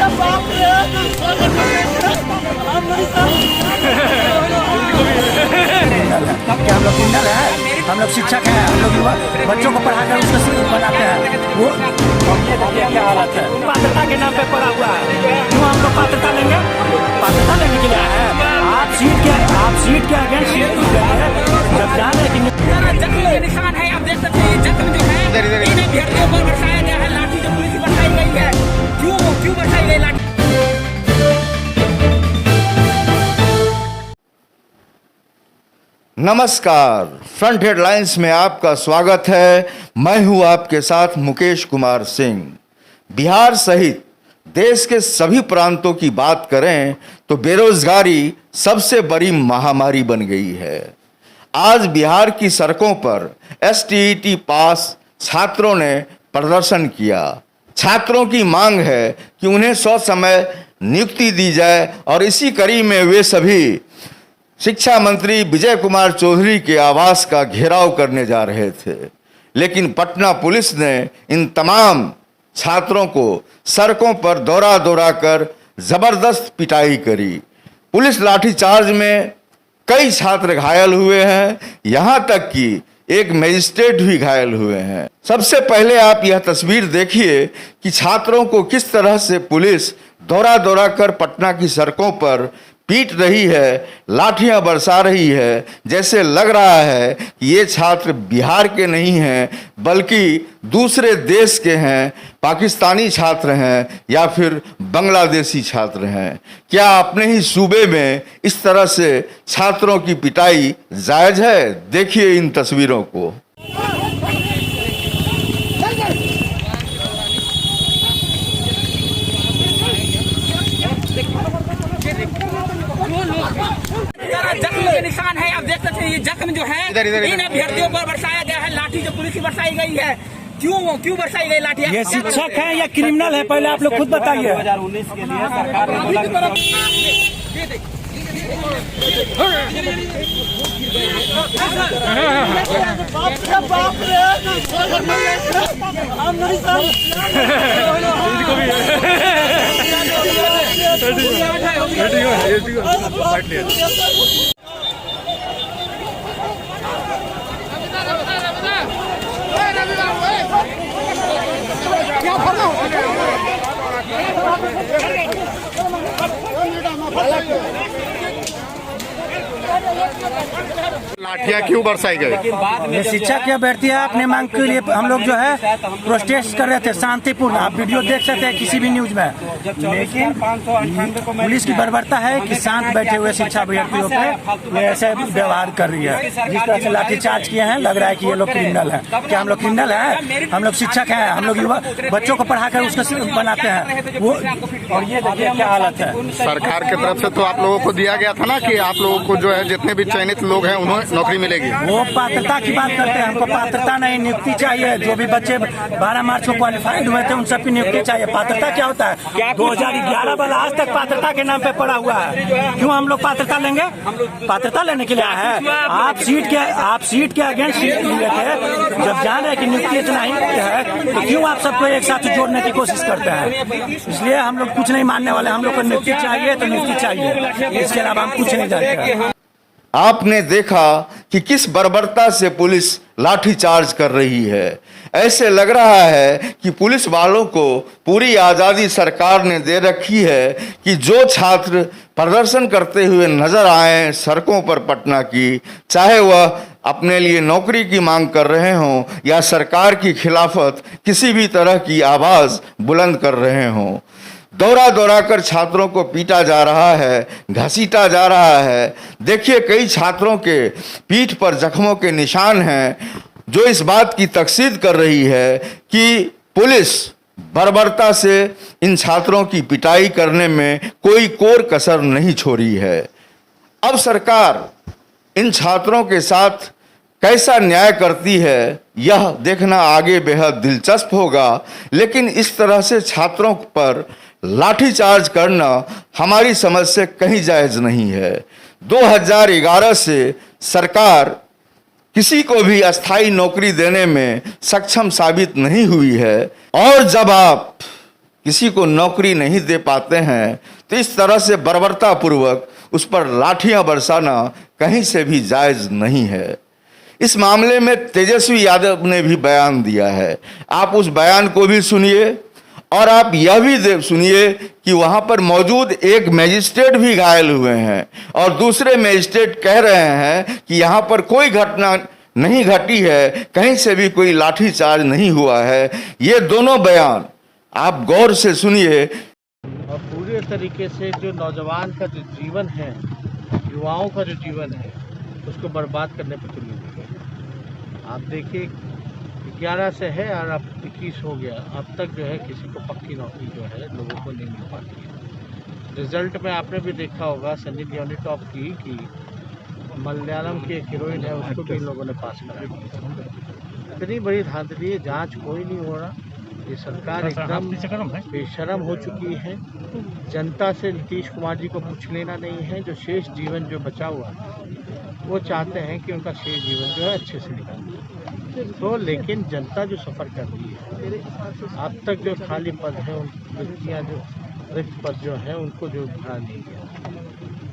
क्या हम लोग क्रिमिनल है? हम लोग शिक्षक हैं, हम लोग युवा बच्चों को पढ़ाकर उसका शिक्षक बनाते हैं। वो क्या हालत है? पात्रता के नाम पे पड़ा हुआ है। क्यों हम लोग पात्रता लेंगे? पात्रता लेने के लिए आए हैं। आप सीट के अगेंस्ट जब जान रहे कि जख्म के निशान है, आप देख सकते हैं। जख्म जो है इन अभ्यर्थियों पर बरसाया गया है। लाठी जो पुलिस बरसाई गई है, क्यों बरसाई गई लाठी? नमस्कार, फ्रंट हेडलाइंस में आपका स्वागत है। मैं हूं आपके साथ मुकेश कुमार सिंह। बिहार सहित देश के सभी प्रांतों की बात करें तो बेरोजगारी सबसे बड़ी महामारी बन गई है। आज बिहार की सड़कों पर एसटीईटी पास छात्रों ने प्रदर्शन किया। छात्रों की मांग है कि उन्हें ससमय नियुक्ति दी जाए और इसी कड़ी में वे सभी शिक्षा मंत्री विजय कुमार चौधरी के आवास का घेराव करने जा रहे थे, लेकिन पटना पुलिस ने इन तमाम छात्रों को सड़कों पर दौड़ा कर जबरदस्त पिटाई करी। पुलिस लाठीचार्ज में कई छात्र घायल हुए हैं, यहां तक कि एक मजिस्ट्रेट भी घायल हुए हैं। सबसे पहले आप यह तस्वीर देखिए कि छात्रों को किस तरह से पुलिस दौड़ा कर पटना की सड़कों पर पीट रही है, लाठियां बरसा रही है। जैसे लग रहा है कि ये छात्र बिहार के नहीं हैं, बल्कि दूसरे देश के हैं, पाकिस्तानी छात्र हैं या फिर बांग्लादेशी छात्र हैं। क्या अपने ही सूबे में इस तरह से छात्रों की पिटाई जायज है? देखिए इन तस्वीरों को। जख्म के निशान है, आप देख सकते हैं। ये जख्म जो है इन अभ्यर्थियों पर बरसाया गया है। लाठी जो पुलिस बरसाई गई है, क्यों बरसाई गई लाठी? ये शिक्षक है या क्रिमिनल है? पहले आप लोग खुद बताइए। 2019 के लिए सरकार ने लाठियां क्यों बरसाई गई? ये शिक्षक के अभ्यर्थी है, अपने मांग के लिए हम लोग जो है प्रोटेस्ट कर रहे थे शांतिपूर्ण। आप वीडियो देख सकते हैं किसी भी न्यूज में। लेकिन पुलिस की बर्बरता है कि शांत बैठे हुए शिक्षा अभ्यर्थियों पे ऐसे व्यवहार कर रही है। जिस तरह से लाठीचार्ज किए हैं, लग रहा है कि ये लोग क्रिमिनल है। क्या हम लोग क्रिमिनल है? हम लोग शिक्षक हैं, हम लोग युवा बच्चों को पढ़ाकर उसका शिक्षक बनाते हैं। वो और ये देखिए क्या हालत है। सरकार की तरफ से तो आप लोगों को दिया गया था ना कि आप लोगों को जो है जितने भी चयनित लोग हैं उन्हें नौकरी मिलेगी। वो पात्रता की बात करते हैं, हमको पात्रता नहीं, नियुक्ति चाहिए। जो भी बच्चे 12 मार्च को क्वालिफाइड हुए थे उन सबकी नियुक्ति चाहिए। पात्रता क्या होता है? 2011 वाला आज तक पात्रता के नाम पे पड़ा हुआ है। क्यों हम लोग पात्रता लेंगे? पात्रता लेने के लिए आए हैं। आप सीट के अगेंस्ट लिए थे। जब जान रहे कि नियुक्ति इतना ही है तो क्यों आप सबको एक साथ जोड़ने की कोशिश करते हैं? इसलिए हम लोग कुछ नहीं मानने वाले। हम लोग को नियुक्ति चाहिए तो नियुक्ति चाहिए, इसके अलावा हम कुछ नहीं जानते। आपने देखा कि किस बर्बरता से पुलिस लाठीचार्ज कर रही है। ऐसे लग रहा है कि पुलिस वालों को पूरी आज़ादी सरकार ने दे रखी है कि जो छात्र प्रदर्शन करते हुए नजर आए सड़कों पर पटना की, चाहे वह अपने लिए नौकरी की मांग कर रहे हों या सरकार की खिलाफत किसी भी तरह की आवाज़ बुलंद कर रहे हों, दौड़ा कर छात्रों को पीटा जा रहा है, घसीटा जा रहा है। देखिए कई छात्रों के पीठ पर जख्मों के निशान हैं, जो इस बात की तकसीद कर रही है कि पुलिस बर्बरता से इन छात्रों की पिटाई करने में कोई कोर कसर नहीं छोड़ी है। अब सरकार इन छात्रों के साथ कैसा न्याय करती है यह देखना आगे बेहद दिलचस्प होगा, लेकिन इस तरह से छात्रों पर लाठीचार्ज करना हमारी समझ से कहीं जायज नहीं है। 2011 से सरकार किसी को भी अस्थाई नौकरी देने में सक्षम साबित नहीं हुई है, और जब आप किसी को नौकरी नहीं दे पाते हैं तो इस तरह से बर्बरतापूर्वक उस पर लाठियां बरसाना कहीं से भी जायज़ नहीं है। इस मामले में तेजस्वी यादव ने भी बयान दिया है, आप उस बयान को भी सुनिए और आप यह भी सुनिए कि वहां पर मौजूद एक मजिस्ट्रेट भी घायल हुए हैं और दूसरे मजिस्ट्रेट कह रहे हैं कि यहां पर कोई घटना नहीं घटी है, कहीं से भी कोई लाठीचार्ज नहीं हुआ है। ये दोनों बयान आप गौर से सुनिए। और पूरे तरीके से जो नौजवान का जो जीवन है, युवाओं का जो जीवन है, उसको बर्बाद करने पर तुले हुए हैं। आप देखिए 11 से है और अब 21 हो गया, अब तक जो है किसी को पक्की नौकरी जो है लोगों को नहीं मिल पाती है। रिजल्ट में आपने भी देखा होगा, संजय लियोनी टॉप की कि मलयालम की एक हीरोइन है, उसको भी इन लोगों ने पास करा दिया। इतनी बड़ी धांधली है, जांच कोई नहीं हो रहा। ये सरकार एकदम बेशर्म हो चुकी है। जनता से नीतीश कुमार जी को कुछ लेना नहीं है। जो शेष जीवन जो बचा हुआ वो चाहते हैं कि उनका शेष जीवन जो है अच्छे से निकले। तो लेकिन जनता जो सफ़र कर रही है, अब तक जो खाली पद है, उन व्यक्तियाँ जो रिक्त पद जो है उनको जो भरा नहीं गया,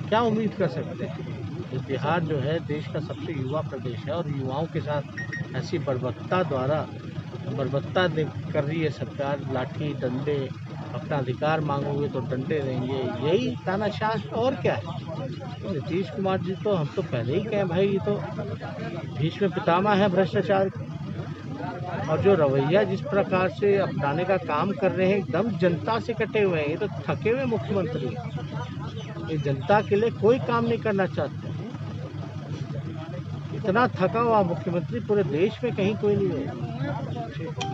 क्या उम्मीद कर सकते हैं। बिहार जो है देश का सबसे युवा प्रदेश है और युवाओं के साथ ऐसी बर्बरता कर रही है सरकार। लाठी डंडे, अपना अधिकार मांगोगे तो डंडे देंगे, यही तानाशाह और क्या है। नीतीश कुमार जी तो हम तो पहले ही कहें भाई, ये तो भीष्म पितामह है भ्रष्टाचार। और जो रवैया जिस प्रकार से अपनाने का काम कर रहे हैं, एकदम जनता से कटे हुए हैं। ये तो थके हुए मुख्यमंत्री हैं, ये जनता के लिए कोई काम नहीं करना चाहते। इतना थका हुआ मुख्यमंत्री पूरे देश में कहीं कोई नहीं है।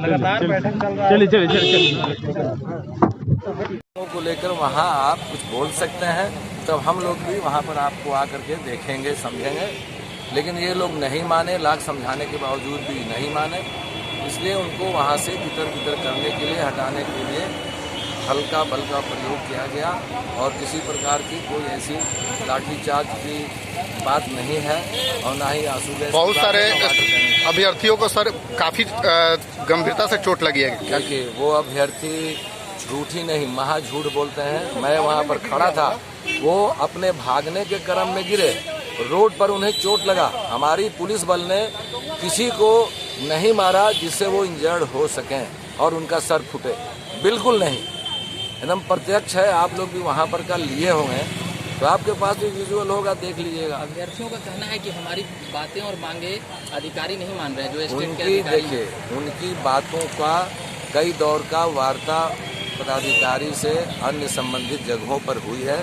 लगातार बैठक चल रहा है। चलिए को लेकर वहाँ आप कुछ बोल सकते हैं, तब हम लोग भी वहाँ पर आपको आकर के देखेंगे, समझेंगे। लेकिन ये लोग नहीं माने, लाख समझाने के बावजूद भी नहीं माने, इसलिए उनको वहाँ से तितर-बितर करने के लिए, हटाने के लिए हल्का बल का प्रयोग किया गया और किसी प्रकार की कोई ऐसी लाठीचार्ज की बात नहीं है और ना ही आंसू गैस। बहुत सारे अभ्यर्थियों को सर काफ़ी गंभीरता से चोट लगी है। क्या कि वो अभ्यर्थी झूठ ही नहीं, महा झूठ बोलते हैं। मैं वहाँ पर खड़ा था, वो अपने भागने के क्रम में गिरे, रोड पर उन्हें चोट लगा। हमारी पुलिस बल ने किसी को नहीं मारा जिससे वो इंजर्ड हो सकें और उनका सर फूटे, बिल्कुल नहीं। एकदम प्रत्यक्ष है, आप लोग भी वहाँ पर का लिए होंगे तो आपके पास भी विजुअल होगा, देख लीजिएगा। अभ्यर्थियों का कहना है कि हमारी बातें और मांगे अधिकारी नहीं मान रहे, जो स्टेट के उनकी देखिए, उनकी बातों का कई दौर का वार्ता पदाधिकारी से अन्य संबंधित जगहों पर हुई है,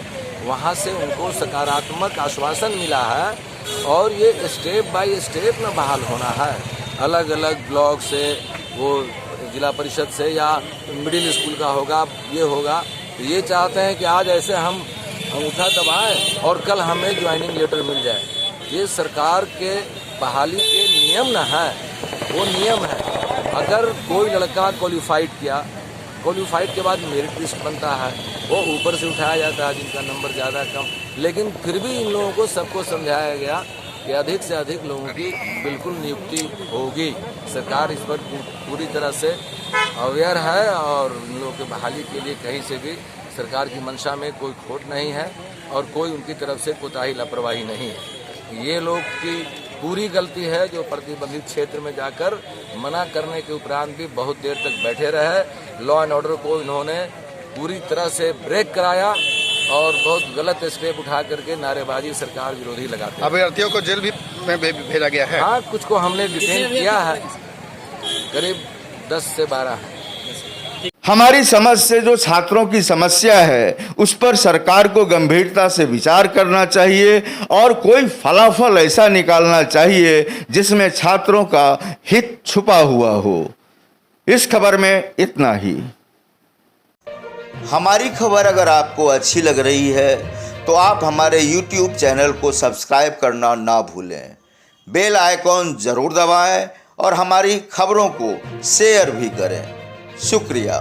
वहाँ से उनको सकारात्मक आश्वासन मिला है और ये स्टेप बाय स्टेप में बहाल होना है। अलग अलग ब्लॉक से, वो जिला परिषद से या मिडिल स्कूल का होगा, ये होगा। ये चाहते हैं कि आज ऐसे हम अंगूठा दबाएं और कल हमें ज्वाइनिंग लेटर मिल जाए। ये सरकार के बहाली के नियम न है, वो नियम है। अगर कोई लड़का क्वालिफाइड किया, क्वालिफाइड के बाद मेरिट लिस्ट बनता है, वो ऊपर से उठाया जाता है जिनका नंबर ज़्यादा कम। लेकिन फिर भी इन लोगों को सबको समझाया गया कि अधिक से अधिक लोगों की बिल्कुल नियुक्ति होगी। सरकार इस पर पूरी तरह से अवेयर है और इन लोगों की बहाली के लिए कहीं से भी सरकार की मंशा में कोई खोट नहीं है और कोई उनकी तरफ से कोताही लापरवाही नहीं है। ये लोग की पूरी गलती है जो प्रतिबंधित क्षेत्र में जाकर मना करने के उपरांत भी बहुत देर तक बैठे रहे। लॉ एंड ऑर्डर को इन्होंने पूरी तरह से ब्रेक कराया और बहुत गलत स्टेप उठा करके नारेबाजी सरकार विरोधी लगाते हैं। अभ्यर्थियों को जेल भी में भेजा गया है। हाँ, कुछ को हमने डिटेन किया है, करीब 10 से 12 है। हमारी समझ से जो छात्रों की समस्या है उस पर सरकार को गंभीरता से विचार करना चाहिए और कोई फलाफल ऐसा निकालना चाहिए जिसमें छात्रों का हित छुपा हुआ हो। इस खबर में इतना ही। हमारी खबर अगर आपको अच्छी लग रही है तो आप हमारे YouTube चैनल को सब्सक्राइब करना ना भूलें, बेल आइकॉन जरूर दबाएं और हमारी खबरों को शेयर भी करें। शुक्रिया।